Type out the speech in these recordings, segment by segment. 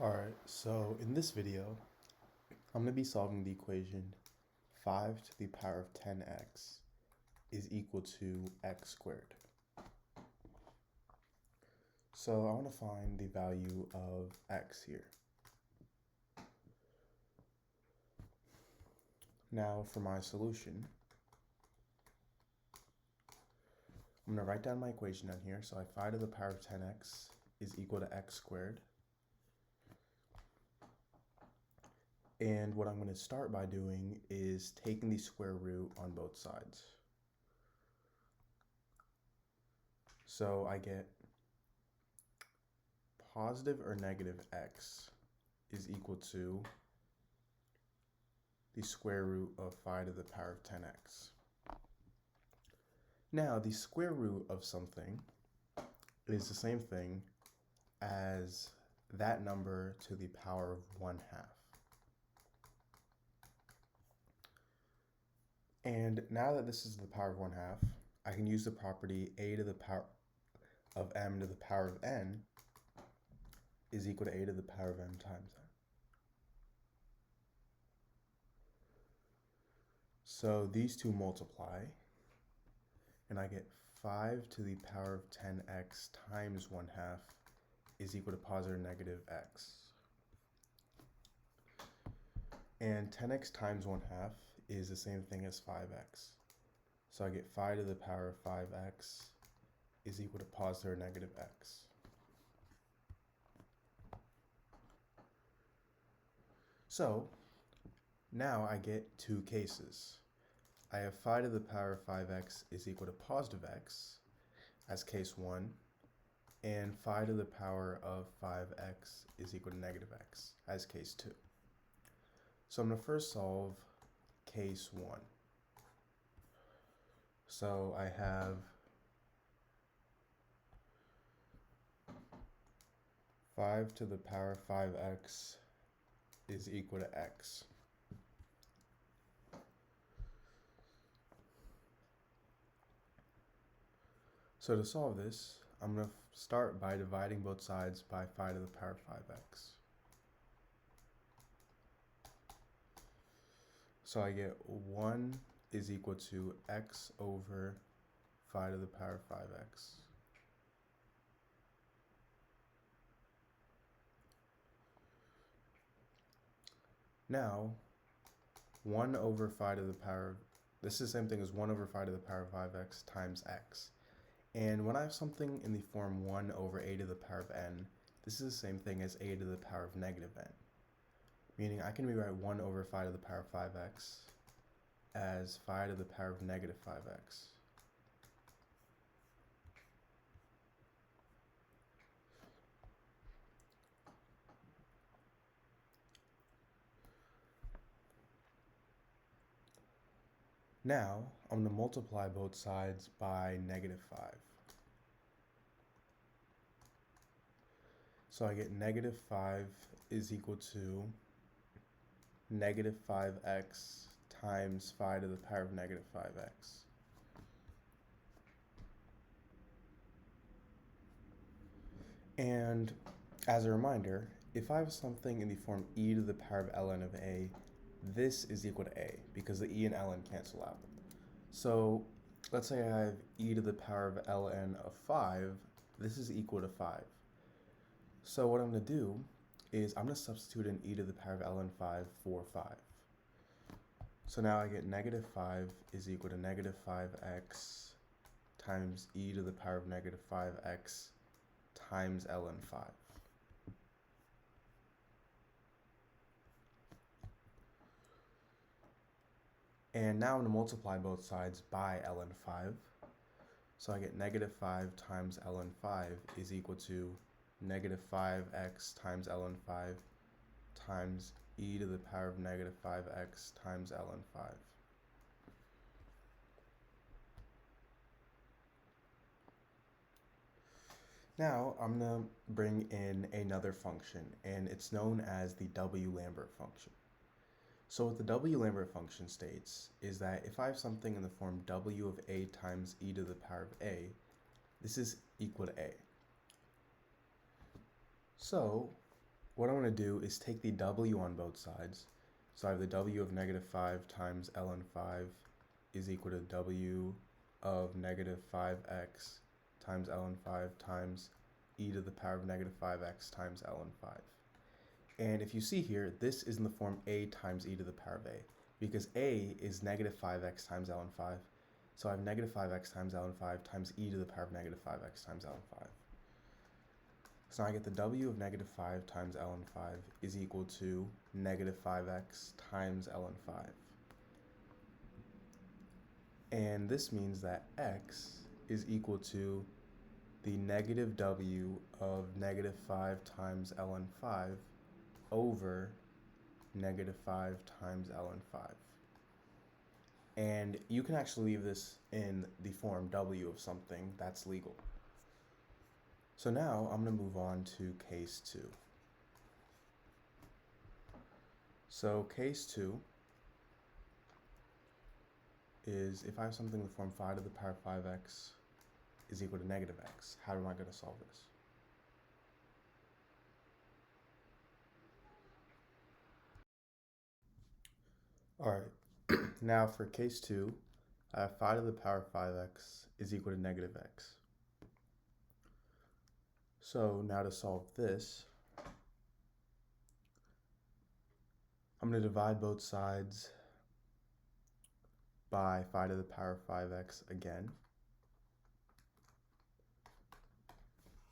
Alright, so in this video, I'm going to be solving the equation 5 to the power of 10x is equal to x squared. So I want to find the value of x here. Now for my solution, I'm going to write down my equation down here. So 5 to the power of 10x is equal to x squared. And what I'm going to start by doing is taking the square root on both sides. So I get positive or negative x is equal to the square root of 5 to the power of 10x. Now, the square root of something is the same thing as that number to the power of 1/2. And now that this is the power of 1/2, I can use the property a to the power of m to the power of n is equal to a to the power of m times n. So these two multiply, and I get 5 to the power of 10x times 1/2 is equal to positive or negative x. And 10x times 1/2 is the same thing as 5x. So I get 5 to the power of 5x is equal to positive or negative x. So now I get two cases. I have 5 to the power of 5x is equal to positive x as case 1, and 5 to the power of 5x is equal to negative x as case 2. So I'm going to first solve case 1. So I have 5 to the power of 5x is equal to x. So to solve this, I'm going to start by dividing both sides by 5 to the power of 5x. So I get 1 is equal to x over 5 to the power of 5x. Now, 1 over 5 to the power, this is the same thing as 1 over 5 to the power of 5x times x. And when I have something in the form 1 over a to the power of n, this is the same thing as a to the power of negative n. Meaning I can rewrite 1 over 5 to the power of 5x as 5 to the power of negative 5x. Now, I'm going to multiply both sides by negative 5. So I get negative 5 is equal to negative 5x times 5 to the power of negative 5x. And as a reminder, if I have something in the form e to the power of ln of a, this is equal to a because the e and ln cancel out. So let's say I have e to the power of ln of 5, this is equal to 5. So what I'm going to do is I'm going to substitute in e to the power of ln 5 for 5. So now I get negative 5 is equal to negative 5x times e to the power of negative 5x times ln 5. And now I'm going to multiply both sides by ln 5. So I get negative 5 times ln 5 is equal to negative 5x times ln 5 times e to the power of negative 5x times ln 5. Now I'm going to bring in another function, and it's known as the W-Lambert function. So what the W-Lambert function states is that if I have something in the form w of a times e to the power of a, this is equal to a. So what I'm going to do is take the w on both sides. So I have the w of negative 5 times ln 5 is equal to w of negative 5x times ln 5 times e to the power of negative 5x times ln 5. And if you see here, this is in the form a times e to the power of a, because a is negative 5x times ln 5. So I have negative 5x times ln 5 times e to the power of negative 5x times ln 5. So now I get the w of negative 5 times ln 5 is equal to negative 5x times ln 5. And this means that x is equal to the negative w of negative 5 times ln 5 over negative 5 times ln 5. And you can actually leave this in the form w of something that's legal. So now I'm going to move on to case 2. So case 2 is if I have something in the form 5 to the power of 5x is equal to negative x. How am I going to solve this? Alright, now for case 2, I have 5 to the power of 5x is equal to negative x. So now to solve this, I'm going to divide both sides by 5 to the power of 5x again.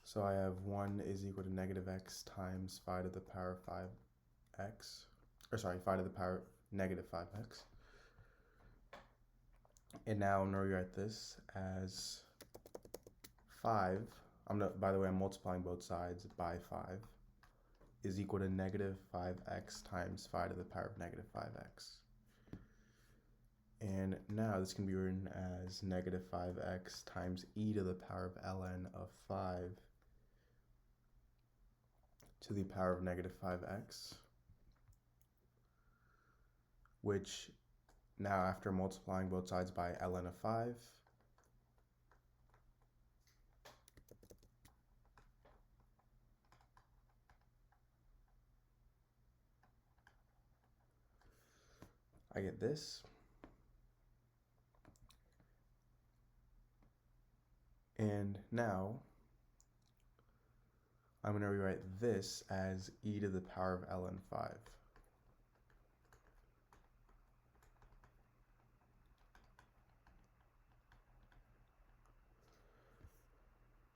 So I have 1 is equal to negative x times 5 to the power of 5x, 5 to the power of negative 5x. And now I'm going to rewrite this as 5. By the way, I'm multiplying both sides by 5 is equal to negative 5x times 5 to the power of negative 5x. And now this can be written as negative 5x times e to the power of ln of 5 to the power of negative 5x, which now after multiplying both sides by ln of 5, I get this. And now I'm going to rewrite this as e to the power of ln 5.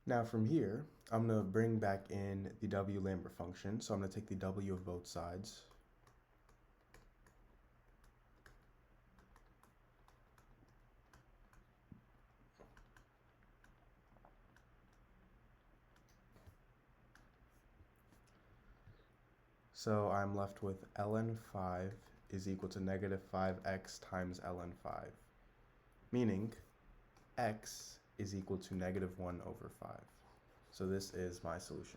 Now from here, I'm going to bring back in the w Lambert function. So I'm going to take the w of both sides. So I'm left with ln 5 is equal to negative 5x times ln 5, meaning x is equal to negative 1 over 5. So this is my solution.